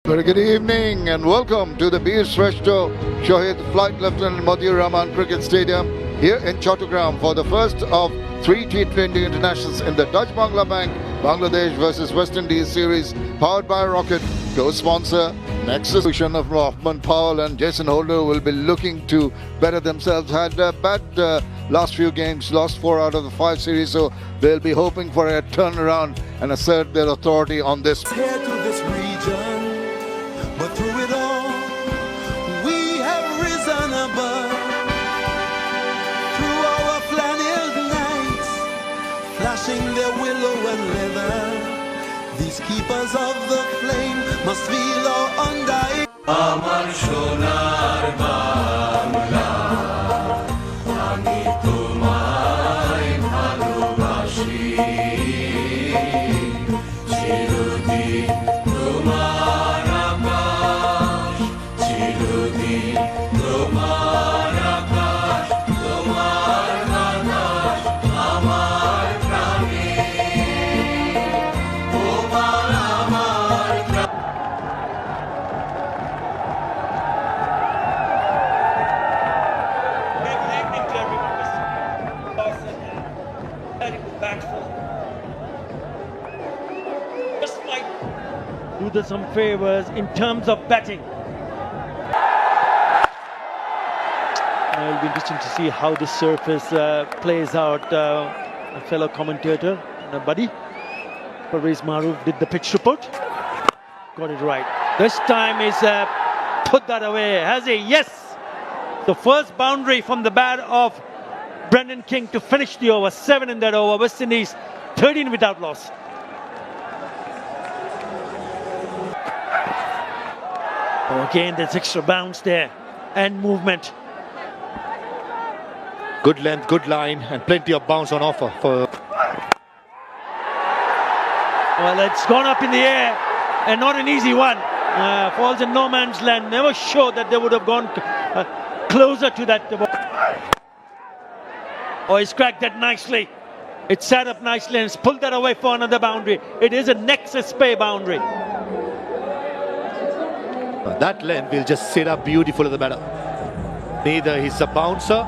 Very good evening and welcome to the Bir Shrestha Shahid Flight Lieutenant Madir Rahman Cricket Stadium here in Chattogram for the first of three T20 internationals in the Dutch Bangla Bank Bangladesh versus West Indies series powered by Rocket. Co-sponsor Nexus of Rahman Powell and Jason Holder will be looking to better themselves. Had a bad last few games, lost 4 out of the 5 series, so they'll be hoping for a turnaround and assert their authority on this. Here to this region. But through it all, we have risen above. Through our flannel nights, flashing their willow and leather, these keepers of the flame must feel our undying. Amar shonar bangla, ami tomay bhalobashi, chirodin tomay. Do them some favors in terms of batting. It'll be interesting to see how this surface plays out. A fellow commentator, buddy, Parvez Maroof, did the pitch report. Got it right. This time is put that away. Has he? Yes! The first boundary from the bat of Brendan King to finish the over. 7 in that over. West Indies 13 without loss. Oh, again, there's extra bounce there and movement. Good length, good line, and plenty of bounce on offer for. Well, it's gone up in the air, and not an easy one. Falls in no man's land. Never showed that they would have gone closer to that. Oh, he's cracked that nicely. It sat up nicely and it's pulled that away for another boundary. It is a nexus spay boundary. That length will just sit up beautiful at the batter. Neither he's a bouncer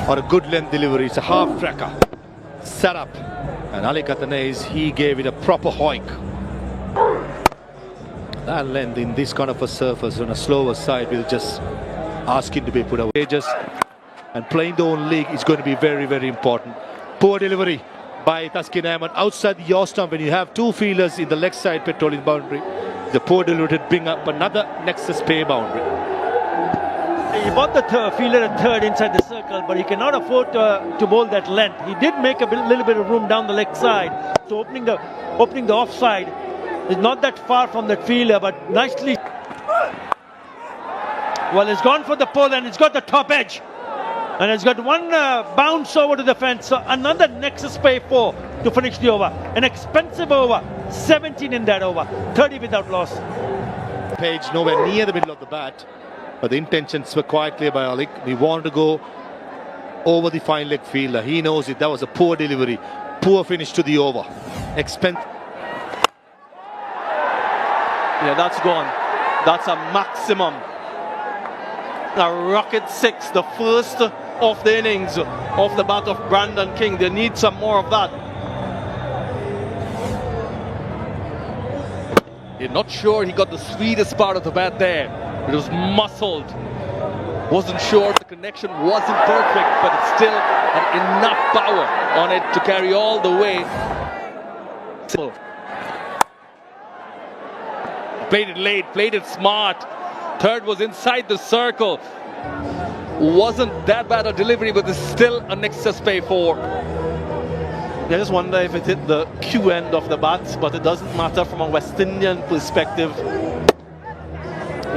or a good length delivery. It's a half tracker. Set up. And Ali Katanese, he gave it a proper hoik. That length in this kind of a surface on a slower side will just ask him to be put away. And playing the own league is going to be very, very important. Poor delivery by Taskin Ahmed outside the yaw stump when you have 2 fielders in the leg side patrolling boundary. The poor delivery to bring up another nexus pay boundary. He bought the fielder at third inside the circle, but he cannot afford to bowl that length. He did make a little bit of room down the leg side, so opening the offside is not that far from that fielder, but nicely. Well, it's gone for the pole and it's got the top edge, and it's got one bounce over to the fence. So another nexus pay 4 to finish the over. An expensive over. 17 in that over. 30 without loss. Page nowhere near the middle of the bat. But the intentions were quite clear by Alik. He wanted to go over the fine leg fielder. He knows it. That was a poor delivery. Poor finish to the over. Yeah, that's gone. That's a maximum. A rocket 6. The first of the innings of the bat of Brendan King. They need some more of that. You're not sure he got the sweetest part of the bat there. It was muscled. Wasn't sure the connection wasn't perfect, but it still had enough power on it to carry all the way. Played it late, played it smart. Third was inside the circle. Wasn't that bad a delivery, but it's still a nexus pay 4. I just wonder if it hit the Q end of the bat, but it doesn't matter from a West Indian perspective.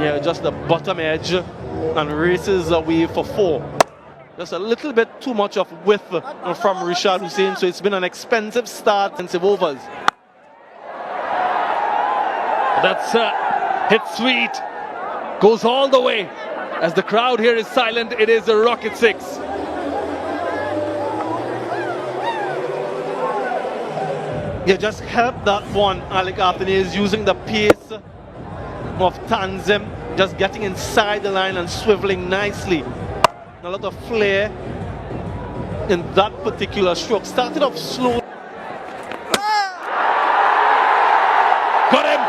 Yeah, just the bottom edge and races away for 4. Just a little bit too much of width from Rishad Hussain, so it's been an expensive start, expensive overs. That's hit sweet, goes all the way. As the crowd here is silent, it is a rocket 6. Yeah, just help that one. Alec Anthony is using the pace of Tanzim, just getting inside the line and swiveling nicely. A lot of flair in that particular stroke. Started off slow. Got him!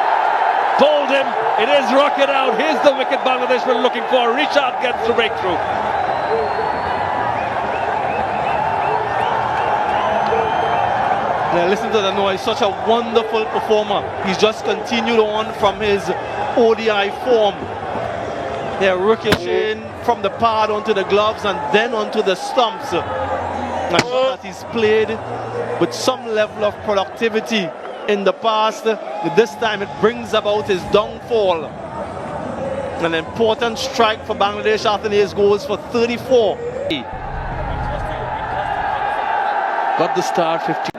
Pulled him! It is rocket out. Here's the wicket Bangladesh were looking for. Richard gets the breakthrough. Now listen to the noise. Such a wonderful performer. He's just continued on from his ODI form. They're ricocheting from the pad onto the gloves and then onto the stumps. I thought that he's played with some level of productivity in the past. This time it brings about his downfall. An important strike for Bangladesh after his goals for 34. Got the start, 50.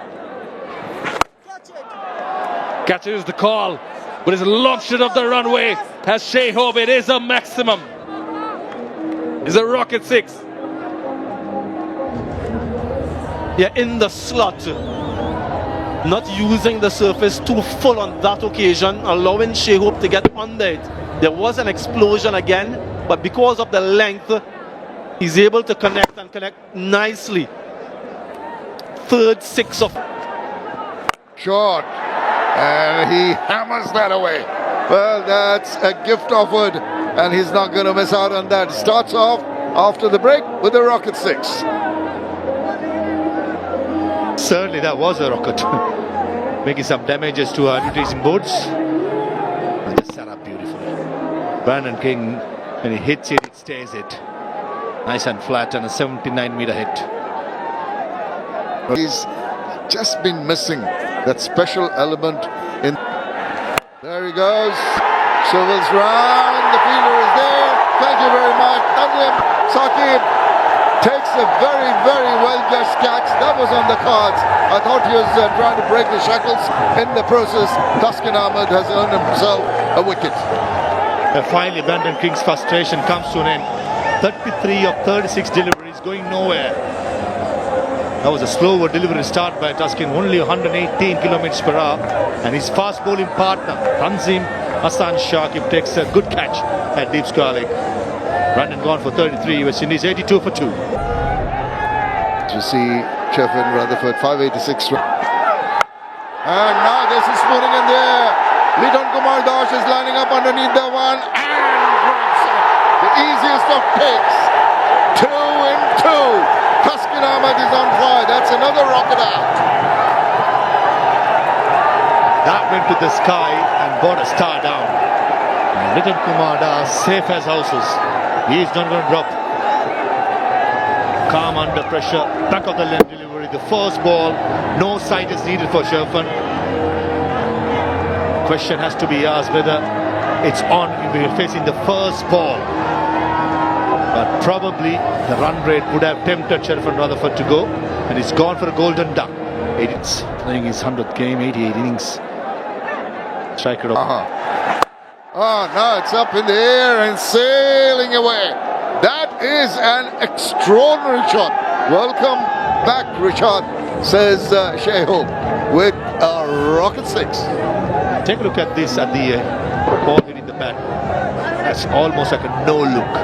Catches the call, but is launched it off the runway. Has Shea Hope. It is a maximum. It's a rocket 6. Yeah, in the slot. Not using the surface too full on that occasion, allowing Shea Hope to get under it. There was an explosion again, but because of the length, he's able to connect and connect nicely. Third 6 of... Short. And he hammers that away. Well, that's a gift offered, and he's not going to miss out on that. Starts off after the break with a rocket 6. Certainly that was a rocket. Making some damages to our advertising boards. And just set up beautifully. Brandon King, when he hits it, it stays it. Nice and flat and a 79-meter hit. He's just been missing that special element in. There he goes. Swivels round. The fielder is there. Thank you very much. Tanzim Saqib takes a very, very well-judged catch. That was on the cards. I thought he was trying to break the shackles. In the process, Taskin Ahmed has earned himself a wicket. Finally, Brandon King's frustration comes to an end. 33 of 36 deliveries going nowhere. That was a slower delivery start by Taskin, only 118 kilometers per hour. And his fast bowling partner, Tanzim Hassan Shakib, takes a good catch at deep square leg. Brandon gone for 33, West Indies 82 for 2. You see Sheffield Rutherford 586. And now there's a spooning in there. Liton Kumar Das is lining up underneath the one and breaks it. The easiest of takes. 2 in 2. Taskin Ahmed is on fire. That's another rocket out. That went to the sky and brought a star down. And Liton Kumar Das, safe as houses. He's not going to drop. Calm under pressure. Back of the left delivery. The first ball. No sight is needed for Sherfan. Question has to be asked whether it's on if we're facing the first ball. But probably the run rate would have tempted Sherfan Rutherford to go. And he's gone for a golden duck. It's playing his 100th game, 88 innings. Striker of... Oh, now it's up in the air and sailing away. That is an extraordinary shot. Welcome back, Richard, says Shea Hope with a rocket 6. Take a look at this at the ball hitting the bat. That's almost like a no look.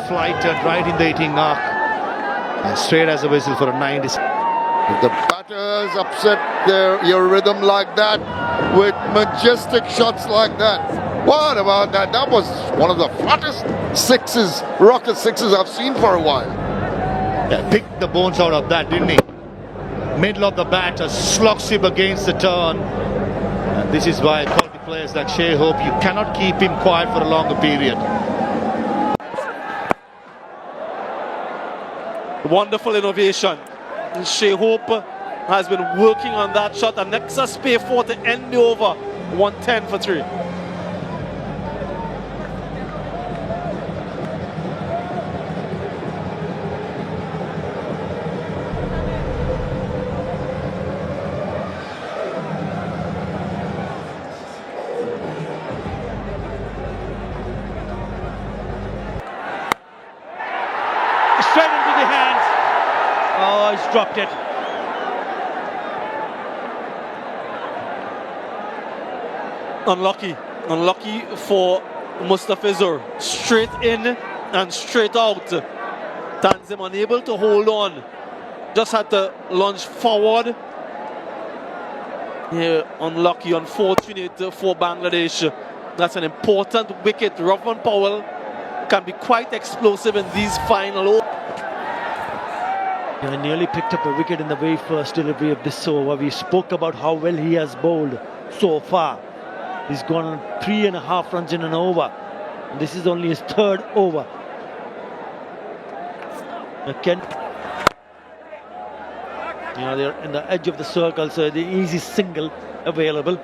Flight turned right in the 18 mark. And straight as a whistle for a 90. If the batters upset your rhythm like that, with majestic shots like that, what about that? That was one of the flattest sixes, rocket 6s I've seen for a while. Yeah, picked the bones out of that, didn't he? Middle of the bat, a slog sweep against the turn. And this is why quality players like Shea Hope, you cannot keep him quiet for a longer period. Wonderful innovation. Shea Hope has been working on that shot. And Nexus pay 4 to end the over. 110 for 3. Straight into the hands. Oh, he's dropped it. Unlucky. Unlucky for Mustafizur. Straight in and straight out. Tanzim unable to hold on. Just had to launch forward. Yeah, unlucky, unfortunate for Bangladesh. That's an important wicket. Rovman Powell can be quite explosive in these final overs. Yeah, nearly picked up a wicket in the very first delivery of this over. We spoke about how well he has bowled so far. He's gone on 3.5 runs in an over. And this is only his third over. They're in the edge of the circle, so the easy single available.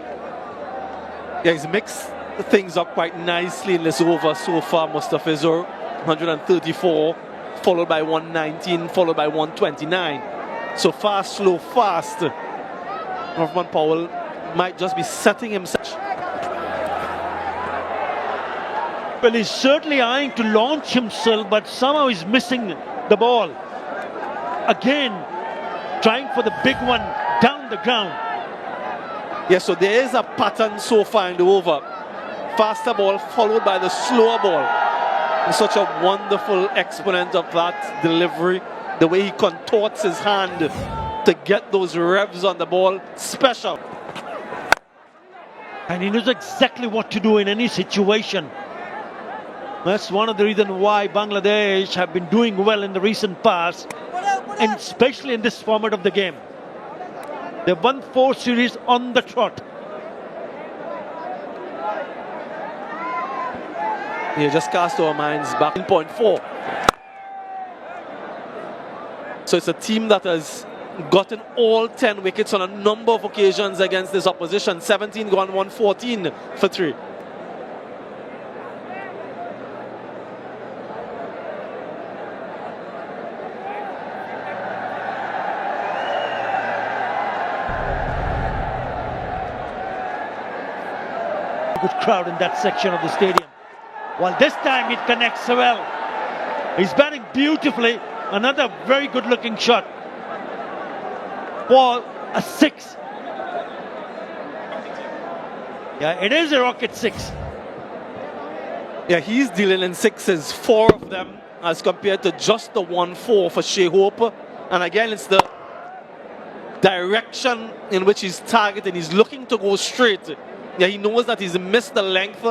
Yeah, he's mixed things up quite nicely in this over so far. Mustafizur, 134, followed by 119, followed by 129. So fast, slow, fast. Rovman Powell might just be setting himself. Well, he's certainly eyeing to launch himself, but somehow he's missing the ball. Again, trying for the big one down the ground. Yeah, so there is a pattern so far in the over. Faster ball followed by the slower ball. And such a wonderful exponent of that delivery. The way he contorts his hand to get those revs on the ball. Special. And he knows exactly what to do in any situation. That's one of the reasons why Bangladesh have been doing well in the recent past, and especially in this format of the game. They've won 4 series on the trot. You just cast our minds back in point 4. So it's a team that has gotten all 10 wickets on a number of occasions against this opposition. 17 gone, 114 for 3. Good crowd in that section of the stadium. Well, this time it connects well. He's batting beautifully. Another very good looking shot. For a 6. Yeah, it is a rocket 6. Yeah, he's dealing in 6s, 4 of them, as compared to just the 1-4 for Shea Hope. And again, it's the direction in which he's targeting. He's looking to go straight. Yeah, he knows that he's missed the length,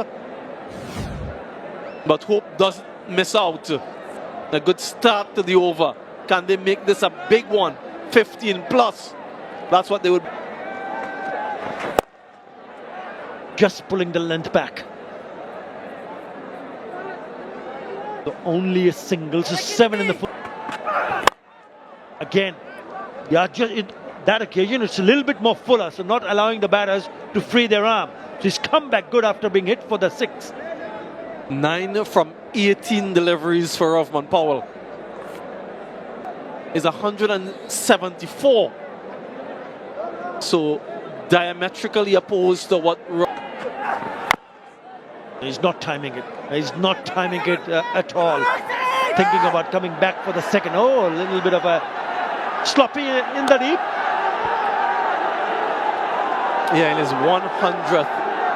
but Hope doesn't miss out. A good start to the over. Can they make this a big one? 15 plus. That's what they would. Just pulling the length back. So only a single, so 7 in the foot. Again, yeah, that occasion it's a little bit more fuller, so not allowing the batters to free their arm. So he's come back good after being hit for the 6. 9 from 18 deliveries for Rovman Powell. Is 174. So diametrically opposed to what. He's not timing it. He's not timing it at all. Thinking about coming back for the 2nd. Oh, a little bit of a sloppy in the deep. Yeah, in his 100th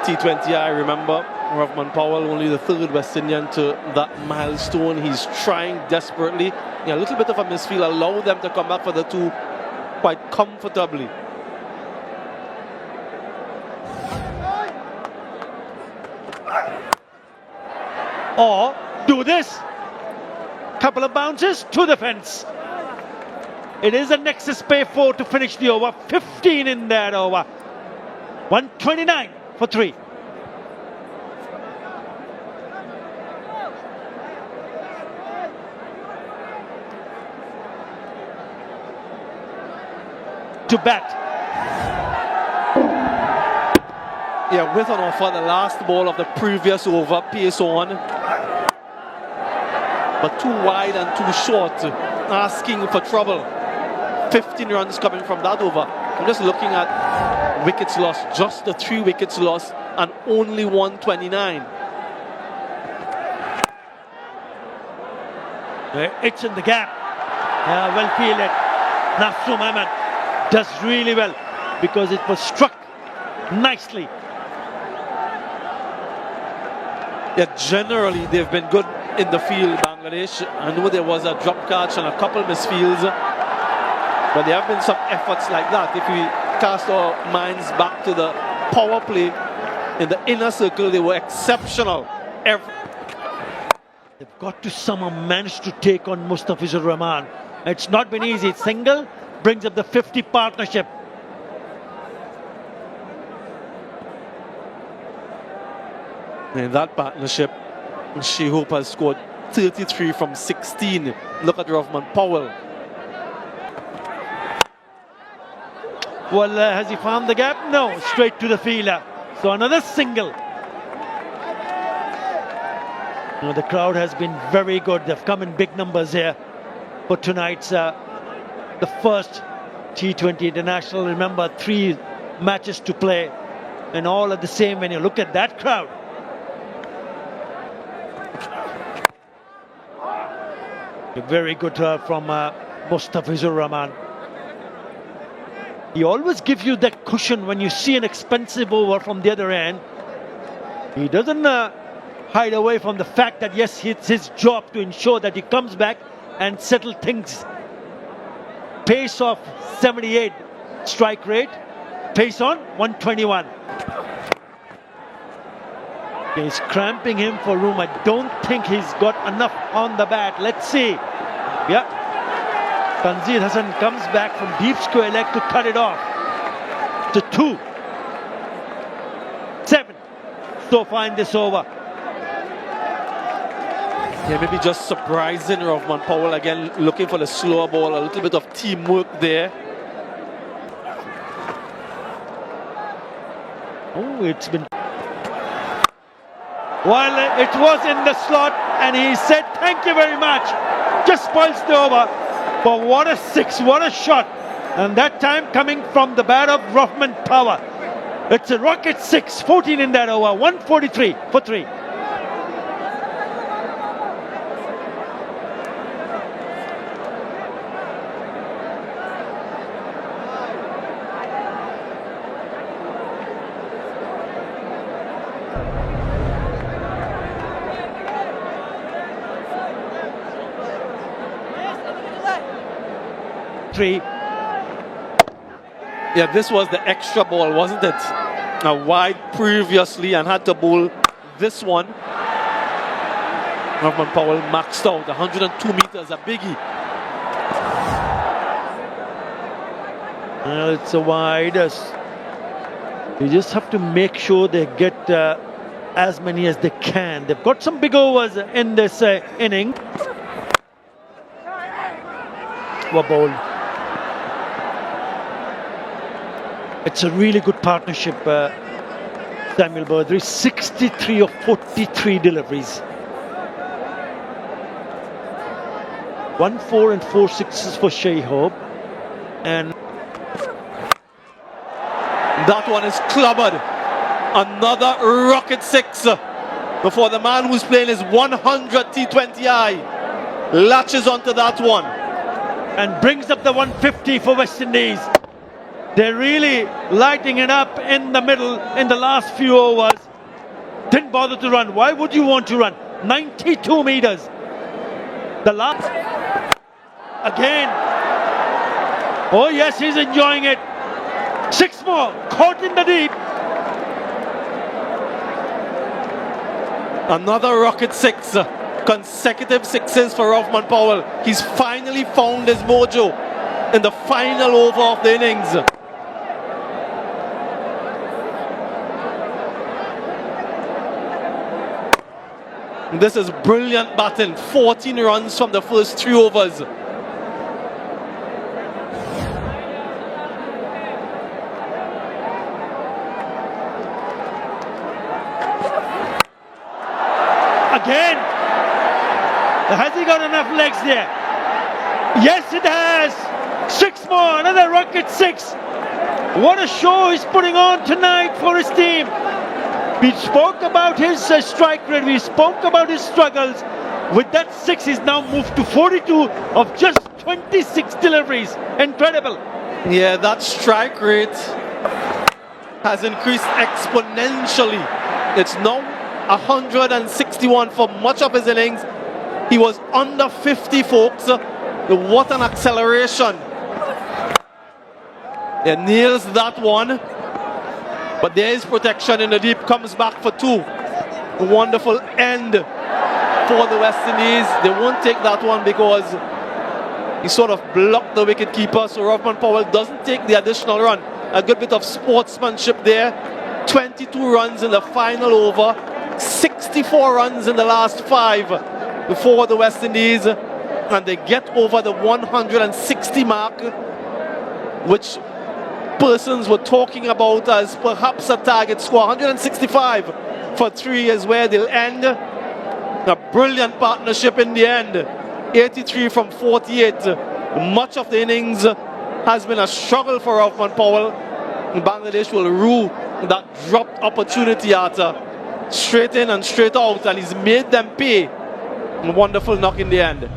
T20, I remember Rovman Powell, only the 3rd West Indian to that milestone. He's trying desperately. Yeah, a little bit of a misfeel. Allow them to come back for the 2 quite comfortably. Or do this. Couple of bounces to the fence. It is a Nexus Pay 4 to finish the over. 15 in that over. 129 for 3. To bat. Yeah, with an offer, the last ball of the previous over, pace on. But too wide and too short, asking for trouble. 15 runs coming from that over. I'm just looking at wickets lost, just the 3 wickets lost, and only 129. It's in the gap. Yeah, well fielded. Nafsu Ahmed does really well because it was struck nicely. Yeah, generally they've been good in the field, Bangladesh. I know there was a drop catch and a couple misfields, but there have been some efforts like that. If we cast our minds back to the power play in the inner circle, they were exceptional. They've got to somehow manage to take on Mustafizur Rahman. It's not been easy. Single brings up the 50 partnership. In that partnership, Shehope has scored 33 from 16. Look at Rahman Powell. Well, has he found the gap? No, straight to the fielder. So another single. You know, the crowd has been very good. They've come in big numbers here for tonight's the first T20 International. Remember, 3 matches to play and all at the same venue. Look at that crowd. Very good from Mustafizur Rahman. He always gives you that cushion when you see an expensive over from the other end. He doesn't hide away from the fact that yes, it's his job to ensure that he comes back and settle things. Pace of 78 strike rate, pace on 121. He's cramping him for room. I don't think he's got enough on the bat. Let's see. Yeah. Tanzir Hassan comes back from deep square leg to cut it off. To 2. 7 so far in this over. Yeah, maybe just surprising Rahman Powell again, looking for the slower ball, a little bit of teamwork there. Oh, it's been... Well, it was in the slot and he said thank you very much. Just spoils the over. But what a 6, what a shot. And that time coming from the bat of Rahman Powell. It's a rocket 6, 14 in that over, 143 for 3. Yeah, this was the extra ball, wasn't it? A wide previously and had to bowl this one. Rahman Powell maxed out 102 meters, a biggie. Well, it's a wide. You just have to make sure they get as many as they can. They've got some big overs in this inning. Were bowled. It's a really good partnership, Samuel Burdry. 63 of 43 deliveries. 1 4 and 4 6s for Shehope. And that one is clubbered. Another rocket 6 before the man who's playing his 100 T20I latches onto that one. And brings up the 150 for West Indies. They're really lighting it up in the middle in the last few overs. Didn't bother to run. Why would you want to run? 92 meters. The last. Again. Oh yes, he's enjoying it. 6 more. Caught in the deep. Another rocket 6. Consecutive 6s for Rahman Powell. He's finally found his mojo in the final over of the innings. This is brilliant batting. 14 runs from the first 3 overs. Again. Has he got enough legs there? Yes, it has. 6 more. Another rocket 6. What a show he's putting on tonight for his team. We spoke about his strike rate. We spoke about his struggles. With that 6, he's now moved to 42 of just 26 deliveries. Incredible. Yeah, that strike rate has increased exponentially. It's now 161 for much of his innings. He was under 50, folks. What an acceleration. He nails that one. But there is protection in the deep, comes back for 2. A wonderful end for the West Indies. They won't take that one because he sort of blocked the wicket keeper. So Rovman Powell doesn't take the additional run. A good bit of sportsmanship there. 22 runs in the final over. 64 runs in the last 5 before the West Indies. And they get over the 160 mark, which persons were talking about as perhaps a target score. 165 for 3 is where they'll end. A brilliant partnership in the end. 83 from 48. Much of the innings has been a struggle for Rovman Powell. Bangladesh will rue that dropped opportunity at straight in and straight out, and he's made them pay. A wonderful knock in the end.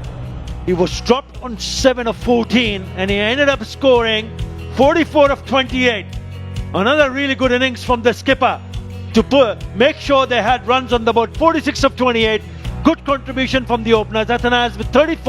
He was dropped on 7 of 14 and he ended up scoring 44 of 28. Another really good innings from the skipper to make sure they had runs on the board. 46 of 28. Good contribution from the openers. Athanas with 34.